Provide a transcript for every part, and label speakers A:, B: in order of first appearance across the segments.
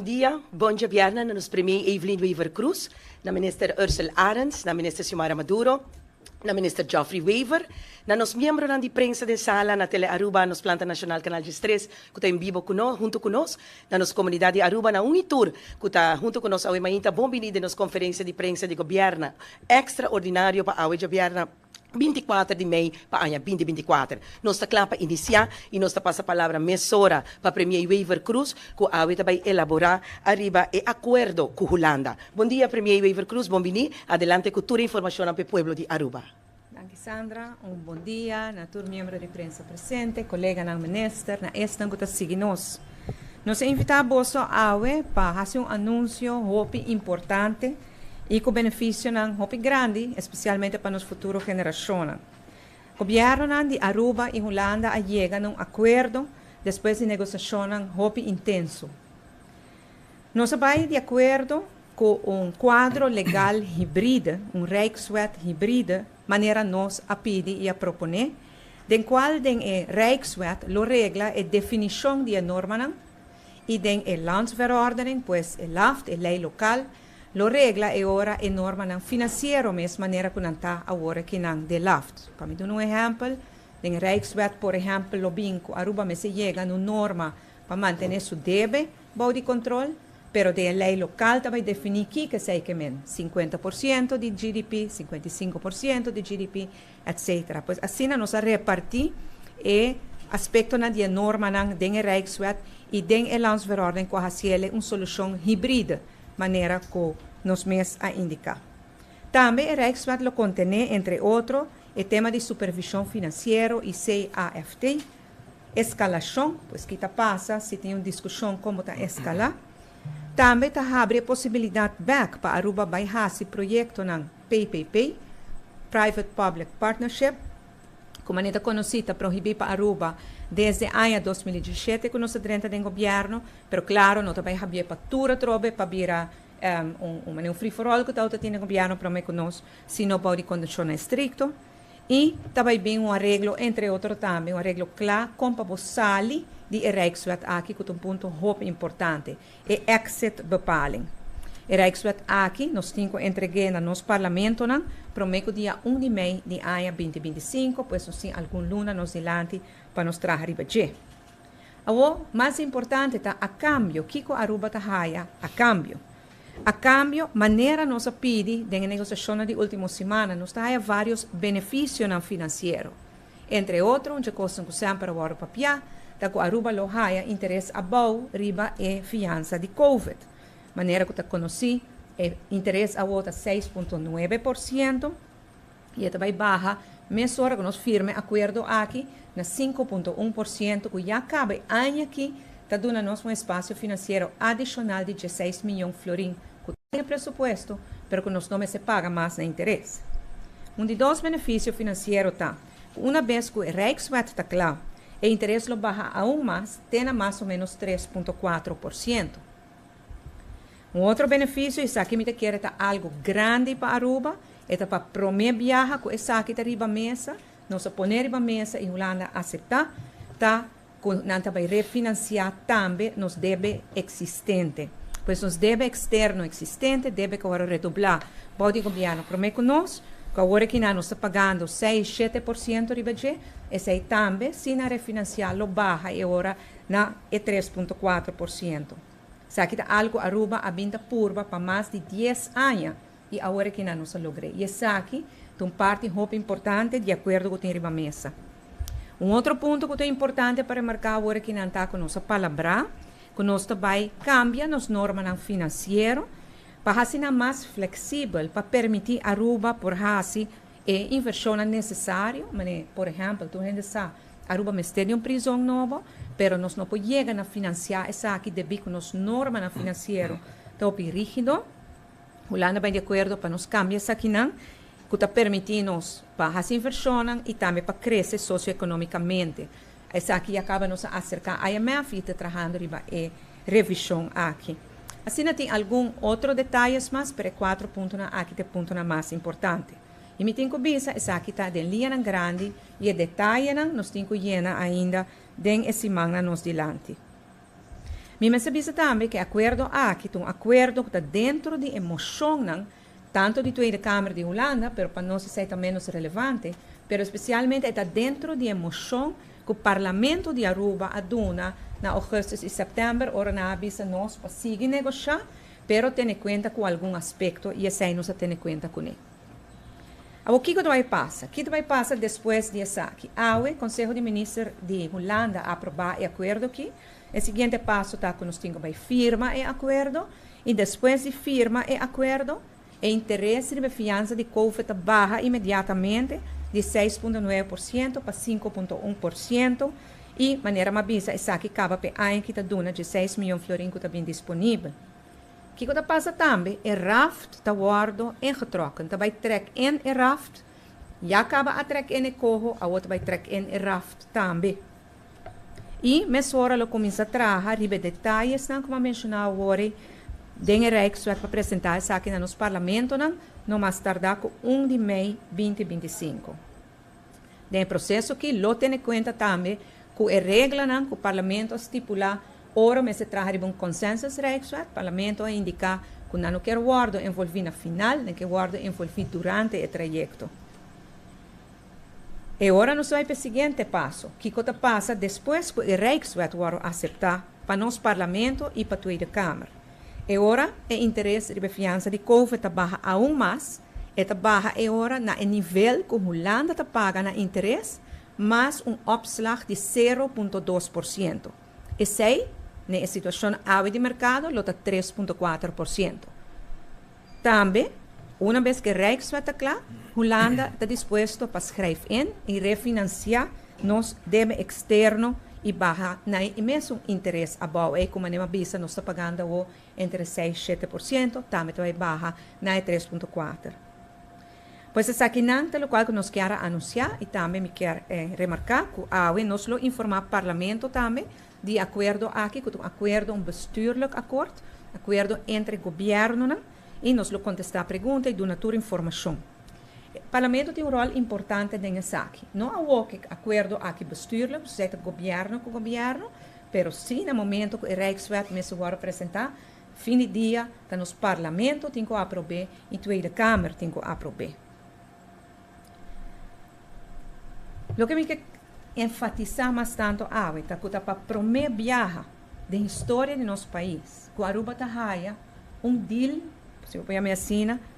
A: dia, bom governo na nos premier Evelyn Weaver Cruz, na minister Ursula Arens, na minister Xiomara Maduro, na minister Geoffrey Weaver, na nos membro ng prensa de sala na Tele Aruba, nos Planta Nacional Canal 3, kuta em vivo junto conosco, na nos comunidade Aruba na Unitur, kuta junto conosco awe mainta bom de nos conferência de prensa de governo extraordinário para awe governo 24 de maio para ano 2024. Nós estamos para iniciar e nós passa a palavra mesora para Premier Weaver Cruz, que a vai elaborar arriba e acordo com Holanda. Bom dia, Premier Weaver Cruz, bom-vindo. Adelante com toda a informação para o povo de Aruba.
B: Danke, Sandra. Bom dia a todos os membros de prensa presente, colega na minister, na esta que sigue nós. Nós invitamos a para fazer anúncio muito importante e com benefício muito grande, especialmente para as futuras gerações. O governo de Aruba e Holanda chegam a um acordo depois de negociações muito intenso. Nós vamos de acordo com quadro legal híbrido, Rijkswet híbrido, maneira nós a pedir e a proponer, den qual den Rijkswet lo regla e definição de norma e den landsverordening, pues LAFT, lei local, lo regla e ora e norma ng financiero mes maneira que nanta agora que nang de LAFT. Para me dar um exemplo, den Rijkswet, por exemplo, lo binco, Aruba me se llega no norma para manter su debe, bau de control, pero de lei local também definir que sei que men 50% de GDP, 55% de GDP, etc. Pois assim nós repartir e aspecto na de norma nang den Rijkswet e den landsverordening com a solução híbrida, maneira que nos mes a indicar. Também a Rijkswet lo contém, entre outros, o tema de supervisão financeira e CAFT, escalação, pois que passa, se tem uma discussão como está escalar. Também abre a possibilidade back para Aruba vai fazer projeto ng PPP, Private Public Partnership, como é conhecida proibir para Aruba desde ano 2017 que nós dentro do governo, pero claro, nós também havia factura trobe para virar um free for all que está no governo para nós, se não pode condições estricto, e também bem arreglo, entre outros também, arreglo claro, como para sali de Rijkswet aqui, que é ponto muito importante, e exit bepaling. Rijkswet aqui, nós temos entregue no nosso parlamento, prometo dia 1 de maio de ano 2025, pois nós temos algum luna nos dilante para nos trazer ribeje. O mais importante está a cambio, que a Aruba está a cambio. A cambio, maneira nós pede, de negociação de última semana, nós está vários benefícios financeiros. Entre outros, que costam sempre agora para piar, da que a Aruba lo haya interesse abau riba e fiança de COVID. Maneira que está conheci, interesse a outra 6,9% e também barra, mesura que nós firme acordo aqui na 5,1%, que já cabe ano aqui, está dando nós um espaço financeiro adicional de 16 milhões de florins, que tem presupuesto, mas que nós não se paga mais na interesse. De dois benefícios financeiros está, uma vez que o Rijkswet está claro, o interesse lo baja aún mais, tem mais ou menos 3,4%. Outro benefício, isso aqui me quer algo grande para Aruba, é para promover viajar com essa aqui arriba mesa, nós poner arriba mesa e Holanda aceitar, tá? Nós vai refinanciar também nos debe existente. Pois nos debe externo existente, debe que agora redobrar. Pode o governo prometer nós, que agora que nós estamos pagando 6-7% de budget, esse aí também, se não refinanciar, lo baja e agora na 3,4%. Sabe que algo Aruba a vinda purva para mais de 10 anos e agora que não se logrou. E essa aqui é uma parte muito importante de acordo com o riba mesa. Outro ponto que é importante para marcar agora que não está com nossa palavra, que nós também cambia as normas financeiras para ser mais flexível, para permitir Aruba por fazer inversão necessária. Por exemplo, tu ainda sabe, Aruba tem uma prisão nova, pero nós não podemos financiar essa aqui devido que as normas financeiras estão rígidas. Holanda vai de acordo para nos cambiar essa aqui, que está permitindo para fazer inversão e também para crescer socioeconomicamente. Essa aqui acaba nos acercar a IMF e está trabalhando em revisão aqui. Assim, tem alguns outros detalhes, mas para 4 pontos aqui é o ponto mais importante. E me tenho visa, essa aqui está de linha grande e o detalhe nós temos que ainda den esse semana nos dilante. Mi me sabisa também que acordo aqui, um acordo que está dentro de emoção, não, tanto de Tweede Kamer de Holanda, pero para nós isso é também menos relevante, pero especialmente está dentro de emoção que o Parlamento de Aruba aduna na agosto e setembro, ora na avisa nós para seguir negociar, pero ter em conta com algum aspecto e esse aí nós ter em conta com ele. O que vai passar? O que vai passar depois disso aqui? O Conselho de Ministros de Holanda aprovar o acordo aqui. O seguinte passo está que nós temos que firmar o acordo e depois de firmar o acordo, o interesse de fiança de COVID barra imediatamente de 6,9% para 5,1% e, maneira mais bisa, essa aqui acaba para a que está dando de 6 milhões de florins que está bem disponível. O que passa também? O raft está guardado ingetrokken. Então vai trek in o raft, já acaba a trek in o corro, a outra vai trek in o raft também. E, mesora, ela começa a trabalhar, ribe detalhes, não como mencionar agora, den Rijkswet para apresentar isso aqui nos parlamentos, não mais tardar com 1 de maio 2025. Den processo que lo tem em conta também, com a regra que o parlamento estipula. Ora, mas se trabalha um consenso Rijkswet, o parlamento indica que não quer guardo envolver na final, nem que guardo envolver durante o trajeto. E agora nós vamos para o seguinte passo, que passa depois que o Rijkswet vai aceitar para nosso parlamento e para a Tweede Kamer. E agora o interesse de fiança de COVID barra aún mais, e barra agora na nível que Holanda paga na interesse, mais opslag de 0,2%. E sei, na situação atual de mercado, lota 3,4%. Também, uma vez que Rijkswet está claro, Holanda está disposto para escrever e refinanciar nos débito externo e barra na imenso interesse abaixo. E como a bisa nós está pagando entre 6 e 7%, também vai barra na 3,4%. Pois essa aqui não é o qual nós queremos anunciar e também me quero remarcar que nós lo informar o parlamento também de acordo aqui, com acordo bestuurlijk akkoord, acordo entre governo e nós lo contestar a pergunta e dar natura informação. O parlamento tem rol importante nessa aqui. Não há o acordo aqui bestuurlijk, zet governo com governo, pero sim no momento que o Rijkswet me vai apresentar, fim de dia, tá nos parlamento tem que aprovar e Tweede Kamer tem que aprovar. Lo que me quer enfatizar mais tanto é que para promover viaja da história de nosso país, que Aruba está deal, se eu ponho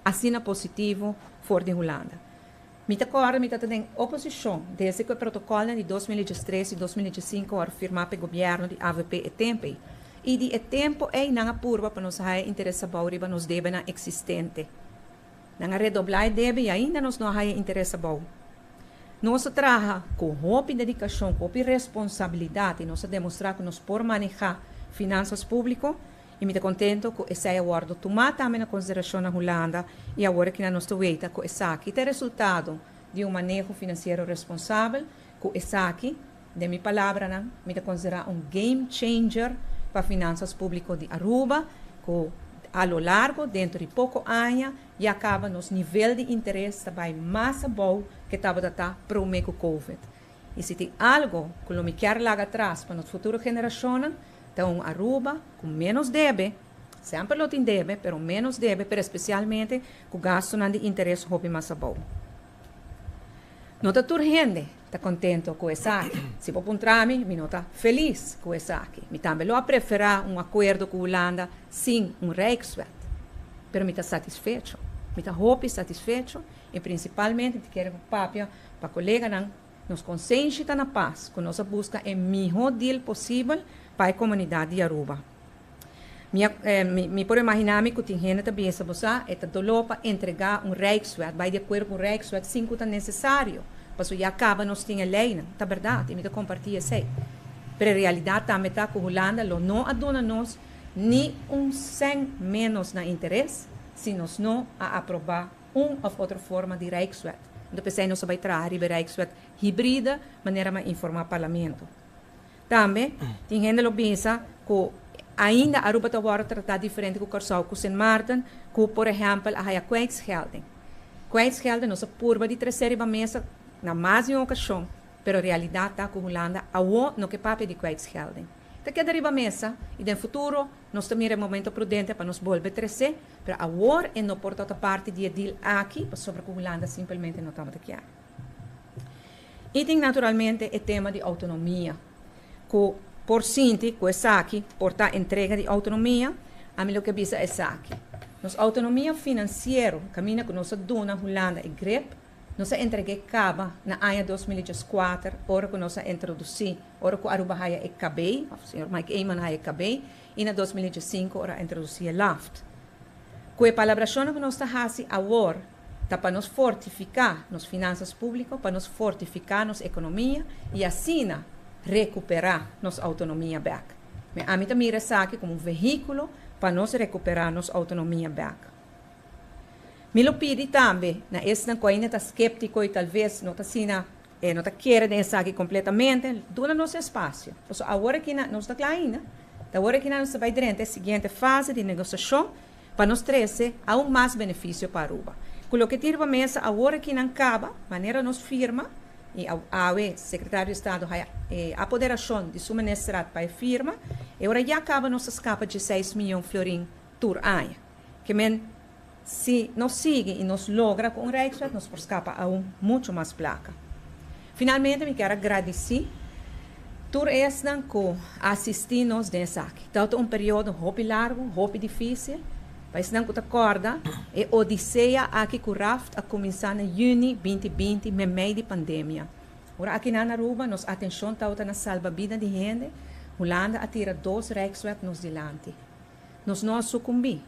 B: assina positivo for de Holanda. Me acordo, me tem oposição desde que o protocolo de 2013 e 2015 foi firmado pelo governo de AVP e tempo. E de tempo é não apurva para nós interesse para nos deve na existente. Não redoblar deve e ainda nos não há interesse bom. Nós trabalhamos com roupa e dedicação, com responsabilidade, e nós demonstrar que nós podemos manejar finanças públicas, e me contento que esse acordo tomar também na consideração na Holanda, e agora que nós estamos vendo que esse aqui tem resultado de manejo financeiro responsável, que esse aqui, de minha palavra, me considera game changer para finanças públicas de Aruba, que a lo largo, dentro de pouco anos, e acaba nos nível de interesse também mais bom que estava para o meio COVID. E se tem algo que não me quer lá atrás para as futuras gerações, então Aruba, com menos deve, sempre lo tem deve, mas menos deve, mas especialmente com gasto de interesse hobby mais bom. Não está tudo gente, está contente com isso aqui. Se for um trame, me está feliz com isso aqui. Me também lo preferir acordo com a Holanda sem Rijkswet, mas me está satisfeito. Me está hobby satisfeito e principalmente quero papia para colega nos consciência na paz, que nós busca o melhor deal possível para a comunidade de Aruba. Me pode imaginar que tem gente também essa bolsa é dolor para entregar Rijkswet, vai de acordo com o Rijkswet, sim que é necessário, mas já acaba nós tem a lei, tá verdade, me compartilha isso. Mas a realidade também está que a Holanda não aduna nós nem cent menos na interesse, se nós não aprovar ou outra forma de Rijkswet. Então, pensei nós vai trazer a Rijkswet híbrida, maneira de informar o parlamento. Também, tem gente que pensa que ainda Aruba está tratar diferente com o Corsau, com Sint Maarten, que, por exemplo, a kwijtschelding. Kwijtschelding, nós purba de terceira mesa na mais de uma ocasião, mas a realidade está que a Holanda não que papel de kwijtschelding. Te queda arriba mesa e no futuro nós também é momento prudente para nos volver crescer, para agora e não por toda parte de deal aqui, para sobre que a Holanda simplesmente não estamos aqui. E tem naturalmente o tema de autonomia, que por sinti, com essa aqui, por a entrega de autonomia, a mim o que bisa é aqui. Nossa autonomia financeira, caminha com nossa dona Holanda e GREP, nós entreguei caba na ano 2014, hora que nós introduzi, hora que Aruba haya acabei, o senhor Mike Eyman haya acabei, e na 2005 hora introduzi a LAFT. Com a palabração que nós está fazendo agora, está para nos fortificar nas finanças públicas, para nos fortificar nossa economia e assim recuperar nossa autonomia back. A mim também mira aqui como um veículo para nós recuperar nossa autonomia back. Me lo pedi também, na esta coisa está escéptico e talvez não está sina, não está querendo essa aqui completamente, dona nosso espaço. Então, agora que nós está claro ainda, agora que nós vai dentro da seguinte fase de negociação, para nós trazer aún mais benefício para Aruba. Com o que tira a mesa, agora que não acaba, maneira nos firma, e a secretário de Estado a apoderação de suministrar para a firma, e agora já acaba nossa capa de 6 milhões de florim por ano. Que se nós seguimos e nós logra com o Rijkswet, nós por escapa a muito mais placa. Finalmente, me quero agradecer por esta que assistimos nessa aqui. Tanto período muito largo, muito difícil, mas não que acorda, é odisseia aqui que o RAFT a começar em junho 2020, no meio da pandemia. Agora, aqui na Aruba, nossa atenção está na salva-vida de gente, Holanda atira 2 Rijkswet nos dilante. Nós não sucumbimos.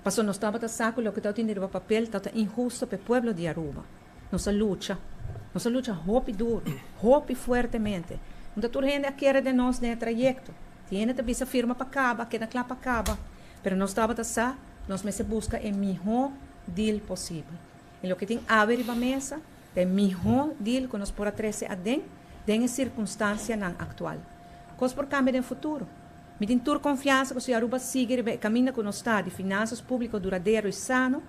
B: Passou nós estamos a saco o que está tendo papel, está injusto para o povo de Aruba. Nossa luta muito duro, muito fortemente. Então, toda gente quer de nós nesse trajeto. Tem que vir a firma para acabar, queda claro para acabar. Mas nós estamos a saco, nós me busca o melhor deal possível. E o que tem a ver na mesa, é o melhor deal que nós podemos trazer a dentro, da circunstância atual. Coisa por cambio no futuro. Me tem toda confiança que se Aruba siga o caminho que nós está de finanças públicas duradouro e sano,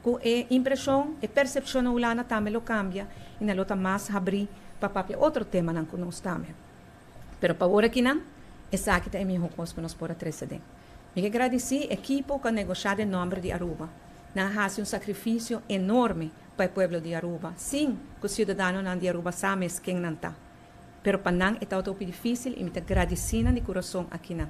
B: com a impressão e percepção holanda também cambia e não está mais abrir para outro tema que nós estamos. Mas para agora aqui não, essa aqui é a melhor coisa que nós podemos trazer dentro. Me agradecer a equipe que negociou em nome de Aruba. Não faz sacrifício enorme para o povo de Aruba. Sim, que os cidadãos de Aruba sabem quem não está. Pero para não é tão difícil e me agradecer de coração aqui não.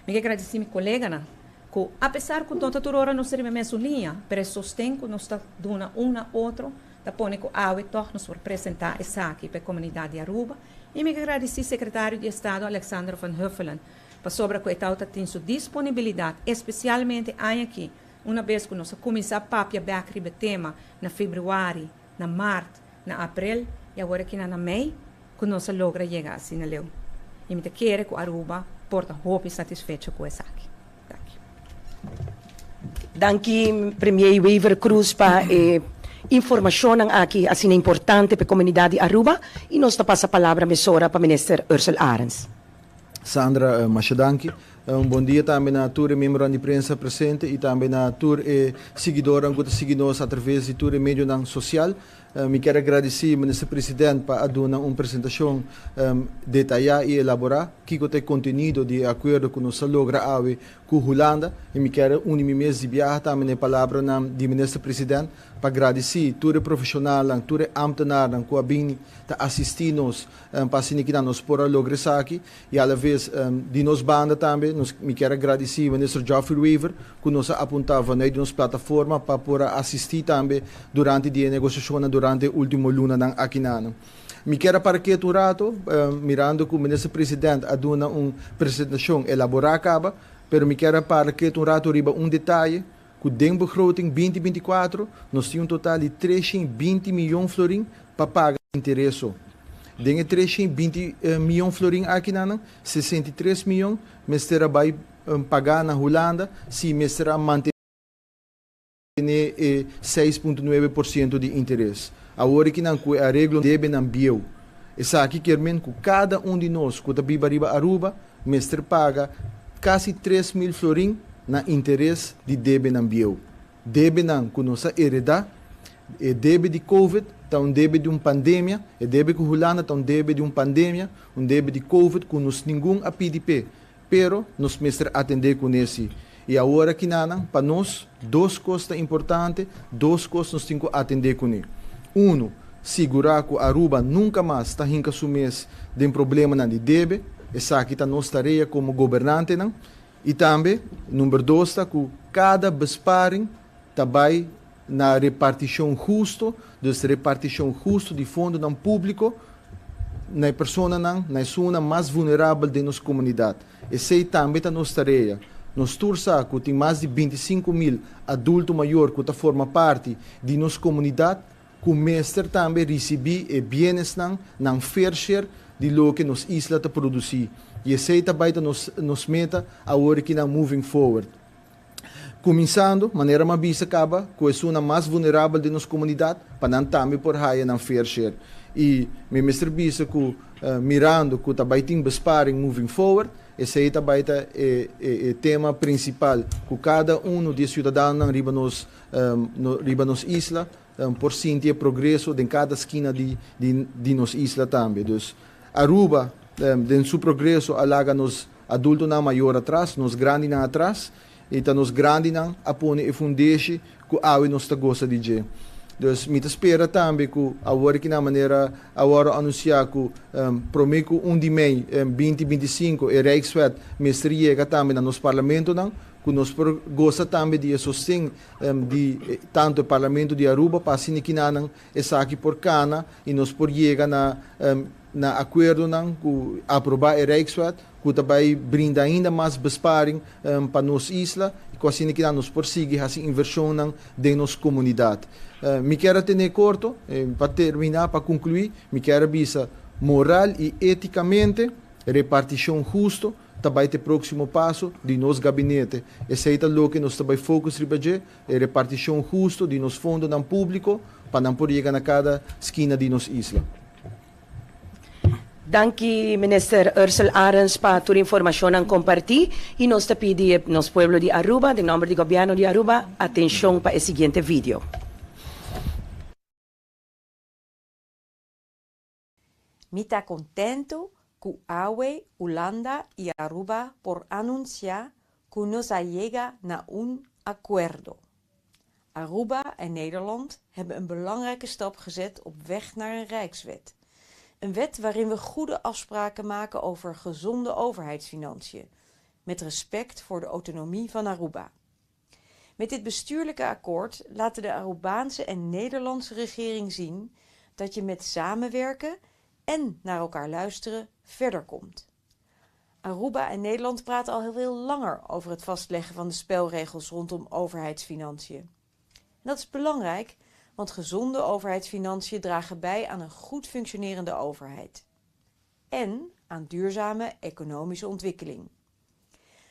B: Me agradecer a minha colega que apesar que toda hora não serve a mesma linha, pero sostém que nós está dando outro, da pone que a nos representar essa aqui para a comunidade de Aruba. E me agradecer ao secretário de Estado Alexander van Huffelen para sobre que está tem sua disponibilidade, especialmente aqui, uma vez que nós começar a back o tema na fevereiro, na março, na abril e agora aqui na maio, que nós logra chegar assim na leu. E me quero que Aruba porta hope e satisfeito com essa aqui.
A: Danke, Premier Wever Cruz, para informação aqui assim importante para a comunidade de Aruba. E nós passa a palavra para o ministro Ursula Arens.
C: Sandra Machadanki, bom dia também a todos os membros da imprensa presente e também a todos os seguidores que seguem-nos através de todo o meio social. Me quero agradecer ao Ministro Presidente para dar uma apresentação detalhada e elaborada que tem conteúdo de acordo com nossa logra com a Holanda. E me quero unir mês de viagem também a palavra do Ministro Presidente para agradecer a todos os profissionais, a todos os ambtenares que vêm assistir-nos para que nós podemos lograr isso aqui. E à vez de nossa banda também, me quero agradecer ao Ministro Geoffrey Weaver que nos apontava na nossa plataforma para poder assistir também durante a negociação durante o último luna aqui na. Me quero para que um rato, mirando que o Ministro Presidente a dar uma apresentação elaborada, mas me quero para que um rato riba detalhe que dentro da begroting 2024 nós temos um total de 320 milhões de florim para pagar interesse. Dentro de 320 milhões de florim aqui na 63 milhões, mas terá vai pagar na Holanda se mas terá manter 6,9% de interesse. Agora que não a regra deve não bio. Essa aqui quer dizer que cada de nós que está viva Aruba, mestre paga quase 3 mil florim na interesse de deve não bio. Deve não que nossa hereda, é deve de Covid, está deve de uma pandemia, é deve que Holanda está deve de uma pandemia, deve de Covid que nos nenhum a PDP. pero nos mestre atender com esse. E agora que nada, para nós, duas coisas importantes, duas coisas nós temos que atender com ele. Segurar que Aruba nunca mais está em assumir de um problema na de debe, essa aqui está nossa tarefa como governante, não? E também, número 2, que cada besparing também na repartição justa, repartição justa de fundo não público, na pessoa não, na zona mais vulnerável de nossa comunidade. Essa também é nossa tarefa. Nós torçamos que tem mais de 25 mil adultos maiores que formam parte de nossa comunidade, que o mestre também recebe bens não fair share de lo que nos isla te produzir. E essa também nos meta a hora que não moving forward. Começando, de maneira mais vista, acaba com a zona mais vulnerável de nossa comunidade, para não também por raia não fair share. E me mestre bisa que mirando que também tem besparing moving forward, esse aí também é o tema principal, que cada dos cidadãos riba nos isla, por sentir progresso em cada esquina de nossa isla também. Então, Aruba, em seu progresso, alaga nos adultos na maior atrás, nos grandes na atrás, e nos grandes na apone e fundeixe que a nos gosta de dizer. Então, me espera também que agora que na maneira agora anunciar que prometo de maio 2025 e Rijkswet mestria também no nosso parlamento não, que nós gosta também de sostener de tanto o parlamento de Aruba para assim que não essa aqui por cana e nós por chegar na acordo não que aprovar a Rijkswet que também brinda ainda mais besparing para nossa isla e que assim que nós por seguir essa inversão de nossa comunidade. Me quero ter corto, para terminar, para concluir, me quero bisa moral e eticamente, repartição justa, também o próximo passo de nosso gabinete. Esse é o que nós também focus ribaje, repartição justa de nosso fundo não público, para não poder chegar a cada esquina de nossa isla.
A: Dankie, Minister Ursel Arens, para a informação que compartilhou. E nós te pedimos, nosso povo de Aruba, em nome do governo de Aruba, atenção para o seguinte vídeo.
D: Me está contento que Awe, Holanda y Aruba por anunciar que nos llega a un acuerdo. Aruba en Nederland hebben een belangrijke stap gezet op weg naar een rijkswet. Een wet waarin we goede afspraken maken over gezonde overheidsfinanciën, met respect voor de autonomie van Aruba. Met dit bestuurlijke akkoord laten de Arubaanse en Nederlandse regering zien dat je met samenwerken en naar elkaar luisteren verder komt. Aruba en Nederland praten al heel langer over het vastleggen van de spelregels rondom overheidsfinanciën. En dat is belangrijk, want gezonde overheidsfinanciën dragen bij aan een goed functionerende overheid. En aan duurzame economische ontwikkeling.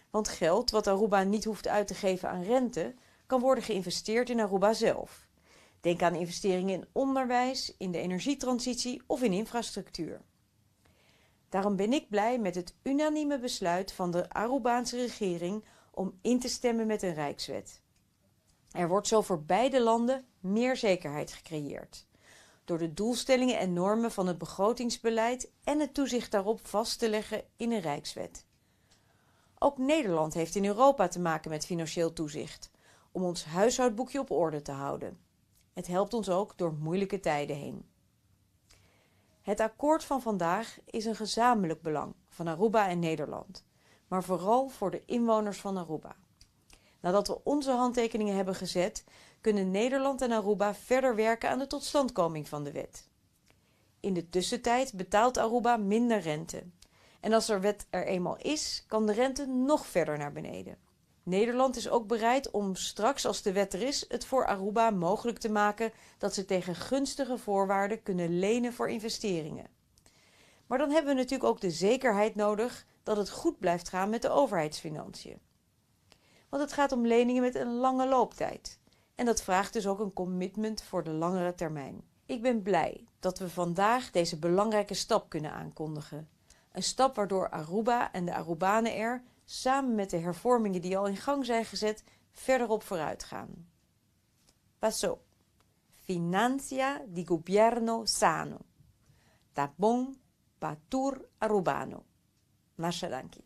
D: Want geld wat Aruba niet hoeft uit te geven aan rente, kan worden geïnvesteerd in Aruba zelf. Denk aan investeringen in onderwijs, in de energietransitie of in infrastructuur. Daarom ben ik blij met het unanieme besluit van de Arubaanse regering om in te stemmen met een rijkswet. Er wordt zo voor beide landen meer zekerheid gecreëerd. Door de doelstellingen en normen van het begrotingsbeleid en het toezicht daarop vast te leggen in een rijkswet. Ook Nederland heeft in Europa te maken met financieel toezicht, om ons huishoudboekje op orde te houden. Het helpt ons ook door moeilijke tijden heen. Het akkoord van vandaag is een gezamenlijk belang van Aruba en Nederland, maar vooral voor de inwoners van Aruba. Nadat we onze handtekeningen hebben gezet, kunnen Nederland en Aruba verder werken aan de totstandkoming van de wet. In de tussentijd betaalt Aruba minder rente. En als de wet er eenmaal is, kan de rente nog verder naar beneden. Nederland is ook bereid om straks, als de wet er is, het voor Aruba mogelijk te maken dat ze tegen gunstige voorwaarden kunnen lenen voor investeringen. Maar dan hebben we natuurlijk ook de zekerheid nodig dat het goed blijft gaan met de overheidsfinanciën. Want het gaat om leningen met een lange looptijd. En dat vraagt dus ook een commitment voor de langere termijn. Ik ben blij dat we vandaag deze belangrijke stap kunnen aankondigen. Een stap waardoor Aruba en de Arubanen er, samen met de hervormingen die al in gang zijn gezet, verder op vooruit gaan. Paso. Financia di gobierno sano. Tabon patur Arubano. Masha danki.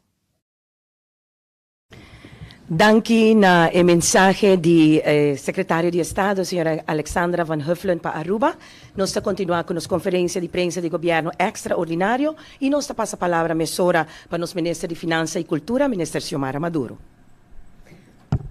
A: Danki na mensaje di Secretario di Estado, signora Alexandra Van Huffelen pa Aruba. Nós está continuar com a conferência de prensa de governo extraordinário e nós está passa a palavra mesora para nos Ministro de Finança e Cultura, Ministro Xiomara Maduro.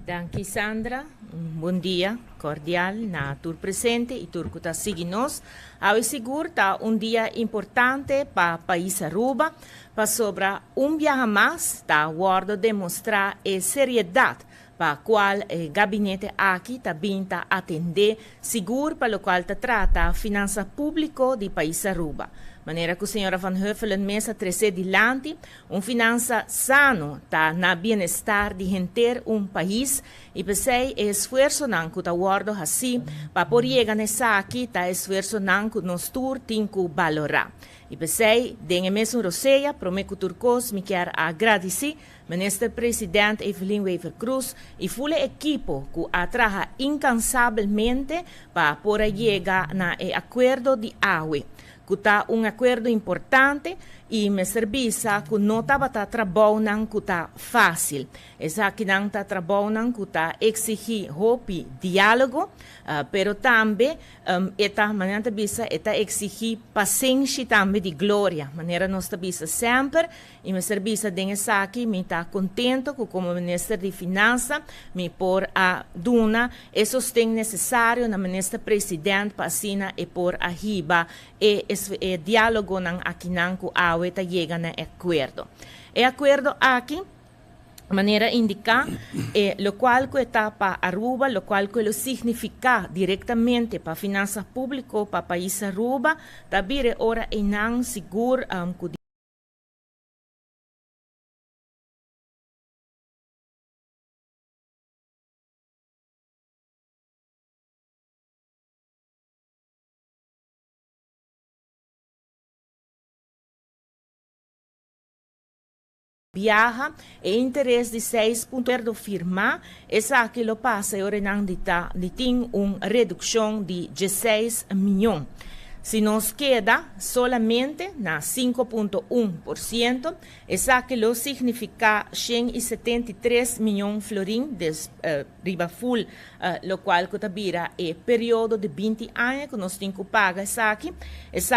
E: Danke Sandra, bom dia cordial na tur presente e tur kuta siginos. Ao seguro tá dia importante para país Aruba, para sobra viaje mais tá guardo demonstrar a seriedade para qual o gabinete aqui tá binta atender seguro para o qual tá trata finança público de país Aruba. Maneira que a senhora Van Huffelen mesa trece dilante, finança sano tá na bem-estar de gente país e pensei esforço não que tá guardo assim para por chegar nessa aqui tá esforço não que nos tur tinco valorar. E pensei, dengue mesmo roceia, prometo turcos me quer agradecer Minister Presidente Evelyn Wever Cruz e full equipo que trabalha incansavelmente para por chegar na acordo de AUE. Que está acordo importante e me serviça que não estava trabalhando que está fácil. Essa que não está trabalhando que está exigir hopi diálogo, pero também esta maneira bisa está exigir paciência também de glória. Maneira nós bisa sempre e me serviça dessa aqui me está contento que como Ministro de Finanças me por a duna e sostém necessário na Ministra Presidente para assina e por a riba e diálogo não aqui não que a está chega na acordo. E acordo aqui maneira indicar lo qual que está para Aruba, lo qual que lo significa diretamente para finanças públicas para país Aruba, também ora e não seguro que viaja e interesse de 6 pontos firmar essa que lo passa e orenandita de tem redução de 16 milhões. Se nos queda solamente na 5,1%, essa que lo significa 173 milhões florin riba full, lo qual que tabira é período de 20 anos que nós temos que pagar essa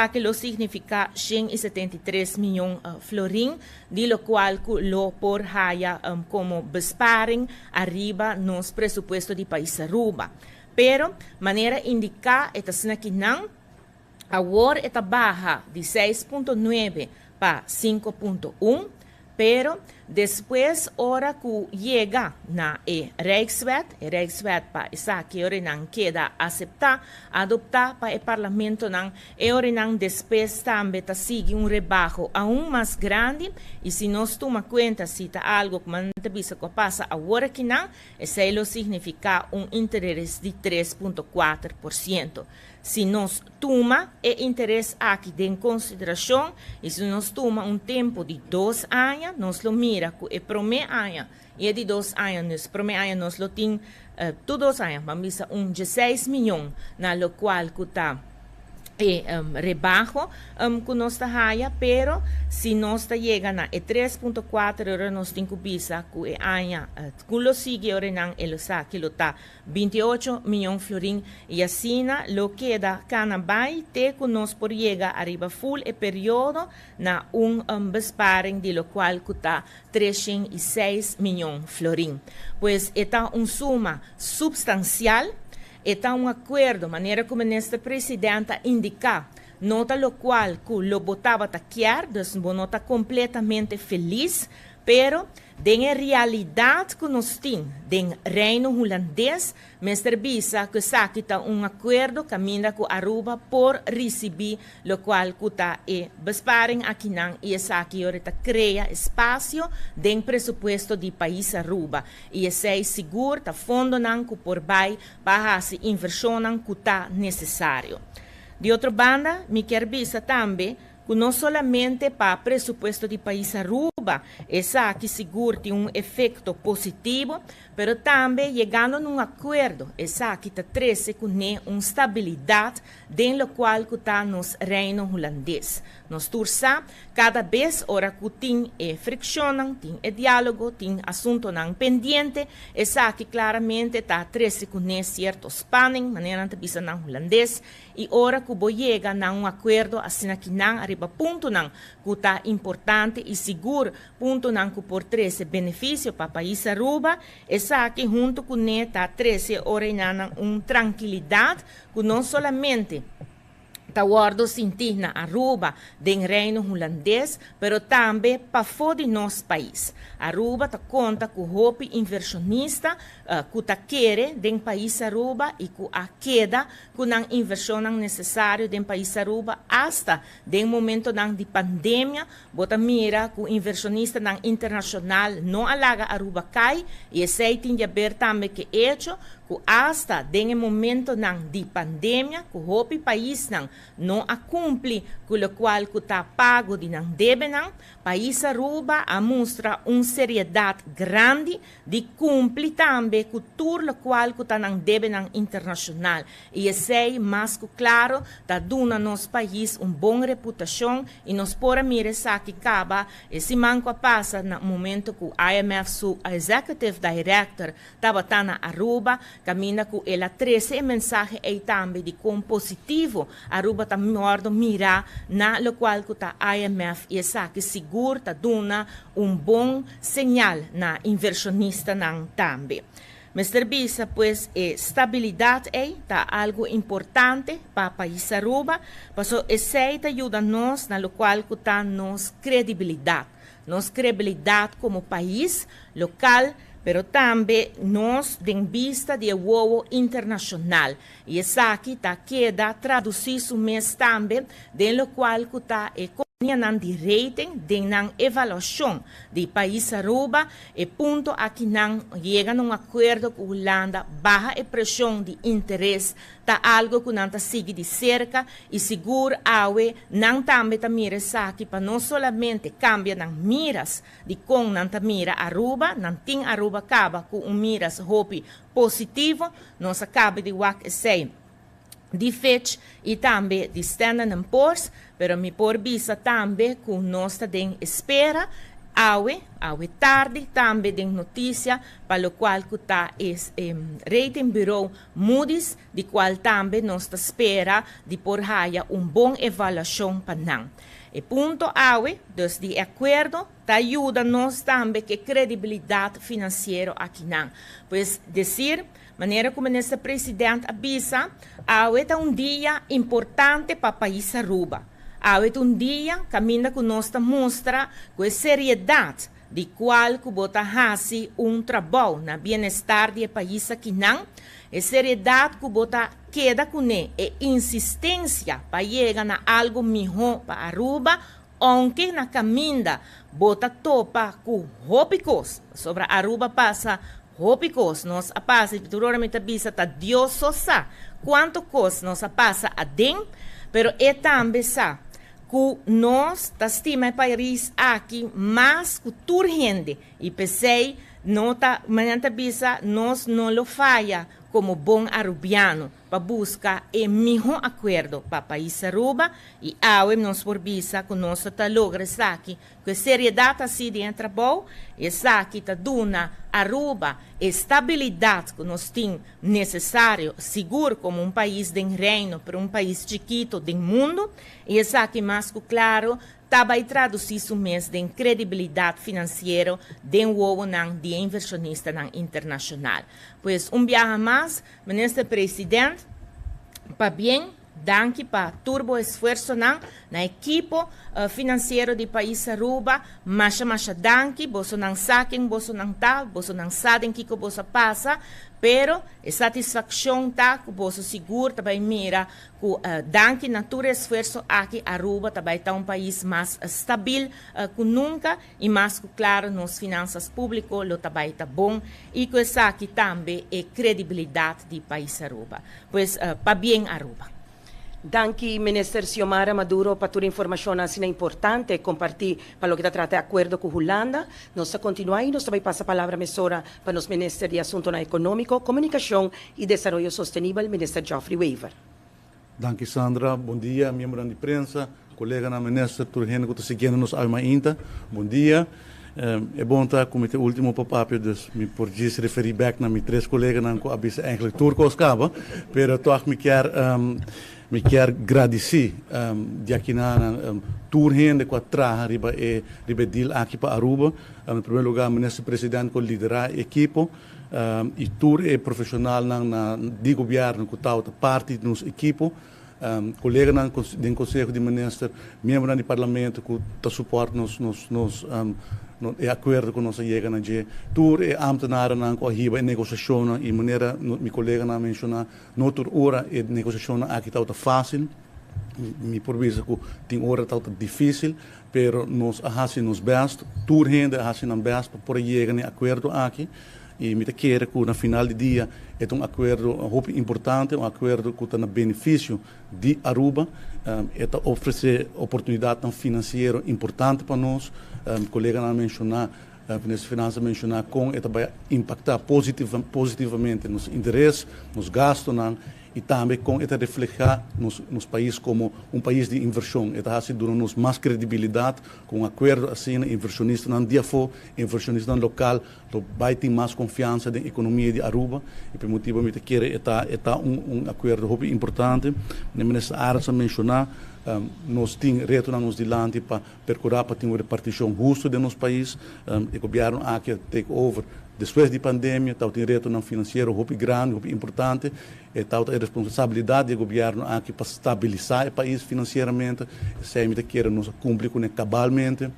E: que lo significa 173 milhões florin, de lo qual que lo por haya como besparing arriba nos presupuesto de país Aruba. Pero, maneira indicar, esta cena que não, agora está baixa de 6,9 para 5,1, pero depois, hora que chega na Rijkswet para essa que ora não queda aceitar, adoptar para o Parlamento não, e ora não depois também está seguindo rebaixo aún mais grande, e se nós tomamos conta se está algo que não bisa que passa agora que não, isso significa interesse de 3,4%. Se nós toma interesse aqui em consideração, e se nós toma tempo de 2 anos, nós lo mira que o primeiro ano e de 2 anos, o primeiro ano nós lo tem todos os anos, vamos a 16 milhões, na lo qual que está rebaixo que nós está haya, pero se nós está chega na 3,4 ora nós tem que bisa que aña que lo sigue ora não ele sa que lo tá 28 milhões florin e assim lo queda canabai te que nós por chega arriba full e período na besparing de lo qual que tá 306 milhões florin. Pois está suma substancial. Está acordo, maneira como o Ministro Presidente indica, nota lo qual que lo botava taquear, então não está completamente feliz, pero em realidade que nós temos, em Reino Holandês, Mr. Bisa que sabe que acordo caminha com Aruba por receber lo qual que está besparing aqui não e essa que está cria espaço em presupuesto de país Aruba e esse é seguro está fundo não que por vai para se inversão não que está necessário. De outra banda, me quer bisa também que não somente para presupuesto de país Aruba Aruba, essa que seguro tem um efeito positivo, pero também chegando num acordo, essa que traz com uma estabilidade dentro do qual está nos reino holandês. Nós tursa cada vez ora que tem fricção, tem diálogo, tem assunto não pendiente, essa que claramente está traz com certo spanning, maneira de bisa não holandês, e ora que bo chega num acordo assim que não arriba ponto não que está importante e seguro ponto não que por trazer benefício para o país Aruba, essa que junto com está trazer ora tranquilidade que não somente está guardo sentir na Aruba do reino holandês, pero também para fora de nosso país. Aruba está conta com o hope inversionista que está querer do país Aruba e que a queda com a inversão necessária do país Aruba hasta do momento de pandemia, bota mira que o inversionista internacional não alaga Aruba cai e esse tem de ver também que hecho que hasta do momento de pandemia, que o hope país não cumpre com o qual que está pago de não deve não, país Aruba a mostra uma seriedade grande de cumprir também com tudo o qual que está não deve não internacional e esse mais que claro está dando nosso país uma boa reputação e nós podemos mirar que acaba esse manco passa no momento que o IMF seu executive director estava na Aruba caminha com ela traz mensagem aí também de como positivo Aruba está mordo mirar na lo qual que está IMF e essa que seguro está dando bom sinal na inversionista também. Mr. Bisa, pues, estabilidade está algo importante para o país Aruba, porque esse ajuda nós na lo qual que está nos credibilidade como país local, pero também nós em vista de o internacional. E essa aqui está queda traduzido mês também, de qual que está de rating, de avaliação do país Aruba, e ponto aqui não chega num acordo com a Holanda, baixa a pressão de interesse, tá algo que não sigue de cerca e seguro awe não também tá mira aqui para não somente cambia nas miras de com não tá mira Aruba, não tem Aruba acaba com miras hope positivo, nós acaba de work sei de Fitch e também de Standard & Poor's, pero me por visa também que nós tem espera awe tarde também tem notícia para o qual que está rating bureau Moody's, de qual também nós espera de por haya bom avaliação para não. E ponto awe, dus de acordo, ajuda nós também que credibilidade financeira aqui não. Pois dizer maneira como esse presidente avisa, é dia importante para o país Aruba. É dia caminha que nós mostra com seriedade de qual que bota hasi trabalho na bem-estar do país aqui não, e seriedade que bota queda com e insistência para chegar a algo melhor para Aruba, aunque na caminha bota topa com hópicos sobre Aruba passa hópicos, nós a passa, naturalmente bisa tá Deus só sabe quanto coisa nós a passa a dentro, pero é também sabe que nós tá estima país aqui mais que urgente e pensei não tá manhã bisa nós não lo falha como bom arubiano para buscar o melhor acordo para o país Aruba e nós por bisa que nós tá logra aqui com seriedade assim de trabalho e aqui tá dando Aruba estabilidade que nós tem necessário seguro como país de reino para país chiquito do mundo e aqui mais que claro vai traduzir isso mesmo de credibilidade financeira de de inversionista internacional. Pois viaje mais, ministro presidente, para bem, danke para turbo esforço na equipo financeiro do país Aruba, mas danke, você não sabe, você não tal, você não sabe que você passa, pero a satisfação tá que você seguro também mira que danke na todo esforço aqui Aruba também tá país mais estável que nunca e mais que claro nas finanças públicas lo também tá bom e que essa aqui também é credibilidade do país Aruba. Pois para bem Aruba.
A: Danke, Minister Xiomara Maduro, para toda a informação assim importante compartilhar para o que trata de acordo com a Holanda. Nós vamos continuar e nós também passa a palavra mesora para os Ministro de Assunto Econômico, Comunicação e Desenvolvimento Sustentável, Minister Geoffrey Weaver.
F: Danke, Sandra. Bom dia, membro da imprensa, colega na ministra, turgene que está seguindo nos ainda. Bom dia. É bom estar com o último pop-up, dus me por se referir back na meus 3 colegas que habis eigenlijk turcos acaba, pero toch me quer agradecer de aqui na turgene que traga riba deal aqui para Aruba. Em primeiro lugar, o ministro presidente que liderar a equipe. E tur é profissional de governo que está parte da nossa equipe. Colega do Conselho de Ministros, membro do Parlamento que está suporte é acordo com nossa chega na G. Tur é ambtenaar na corrida e negociação e maneira meu colega na mencionar noutra hora e negociação aqui está fácil. Me proviso que tem hora está difícil, pero nós fazemos best. Tur rende fazemos best para chegar a acordo aqui. E me quero que no final do dia é acordo importante, acordo que está no benefício de Aruba, oferecer oportunidade financeira importante para nós. Colega não mencionar, a Ministra Finanças mencionar com vai impactar positivamente nos interesses, nos gastos e também com refletir nos países como país de inversão. Está dando-nos mais credibilidade com acordo assim, inversionista não dia for, inversionista local, vai ter mais confiança na economia de Aruba e por motivo me quero está acordo importante. A Ministra Aras mencionar nós temos reto na nos dilante para procurar para ter uma repartição justa de nosso país. O governo aqui take over depois da pandemia, tem reto não financeiro grande, importante, e a responsabilidade do governo aqui para estabilizar o país financeiramente, se me quer nos cumprir com cabalmente.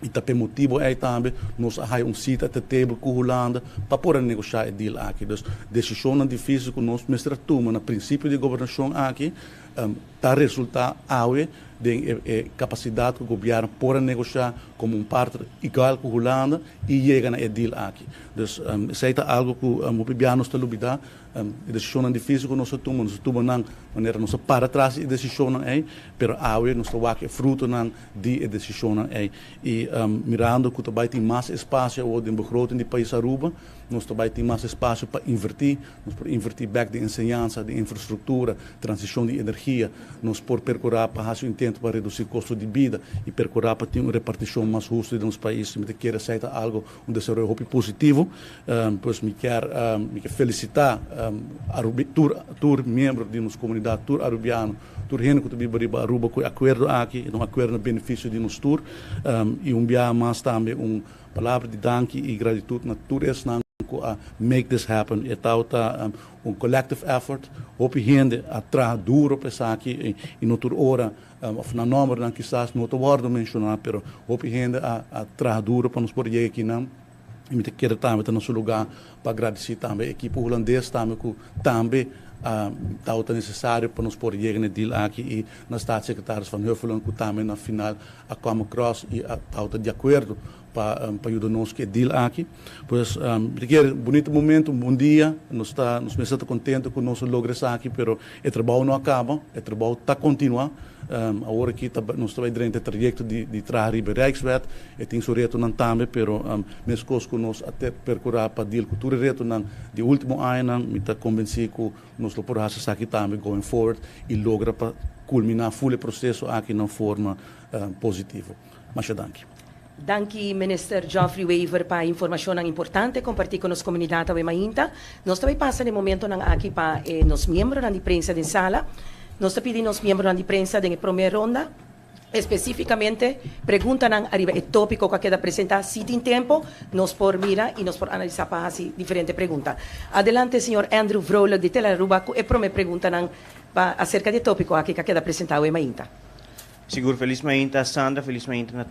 F: E também motivo é também nós temos sítio até table com a Holanda para poder negociar o deal aqui. Então, decisão difícil que nós mestre toma no princípio de governação aqui, está resultado de capacidade que o governo pode negociar como parte igual com a Holanda e chegar na deal aqui. Então, isso é algo que o governo está lubida. A decisão difícil que nós tomamos na maneira nós para trás a decisão mas nós trabalhamos fruto de decisão e mirando que também tem mais espaço de begroting do país Aruba, nós também tem mais espaço para invertir, nós para invertir back de ensinança, de infraestrutura, transição de energia, nós por percorrer para fazer intento para reduzir o custo de vida e percorrer para ter uma repartição mais justa nos países, me quer aceitar algo desenvolvimento positivo, pois me quer felicitar tur membro de nossa comunidade tur arubiano tur gente que vive em Aruba com acordo aqui acordo no benefício de nós tur e dia mais também palavra de danke e gratidão na tur a make this happen é collective effort hope gente a trabalhar duro para aqui e não tur hora na número não quizás não tô guardo mencionar pero hope gente a trabalhar duro para nos poder aqui não. E me quero também estar no seu lugar para agradecer também a equipe holandesa também que também está necessário para nos poder chegar no deal aqui e na Staatssecretaris van Huffelen que também na final a come across e está de acordo para ajudar nós que deal aqui. Pois bonito momento, bom dia, nós estamos contentes com o nosso logro aqui, pero o trabalho não acaba, o trabalho está continuando. Agora aqui nós estamos dentro do trajeto de trazer para Rijkswet, e tem o reto não também, pero mesmo coisa que nós até percorrer para deal com o reto de último ano, me está convencido que nós podemos fazer aqui também going forward e logra para culminar o processo aqui na forma positiva. Mas danke.
A: Danke, Minister Geoffrey Weaver, para a informação importante compartilhar com a comunidade de Mainta. Nós também passamos no momento aqui para os membros da imprensa da sala. Nós pedimos aos membros da imprensa da primeira ronda, especificamente, perguntam arriba o tópico que queda apresentar. Se tem tempo, nós por mira e nós por analisar para fazer diferentes perguntas. Adelante, senhor Andrew Vrolijk, de Telaruba, e para me perguntam acerca do tópico que queda apresentado em Mainta.
G: Seguro, feliz Mainta, Sandra, feliz Mainta na